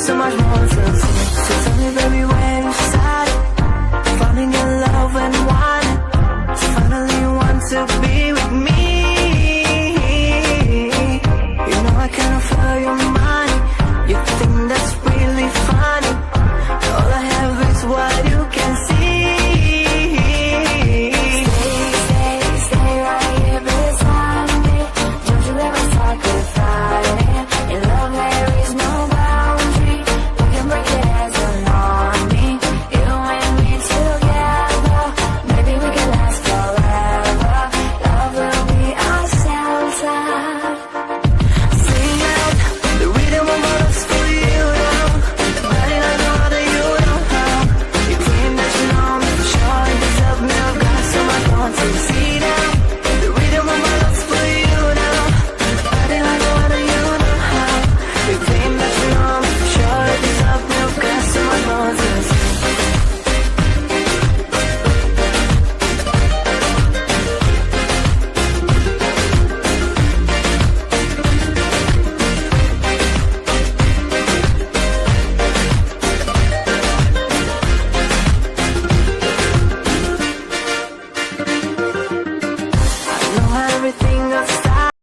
So much more to see. So tell me, baby, when you started falling in love and wanting to finally want to be with me. You know I can't follow your money. You think that's really funny. All I have is what you can see. Stay right here beside me. Don't you ever start to fight. In love there is no boundary. We can break it as an army. You and me together. Maybe we can last forever. Love will be our shelter. Sing out the rhythm of my love's for you now. Body like no other, you know how. You claim that you know me for sure. You deserve me, I've got so much more to see now. The rhythm of my love's for you now. Body like no other, you know how. You claim that you know me for sure. You deserve me, I've got so much more to see. I know everything I've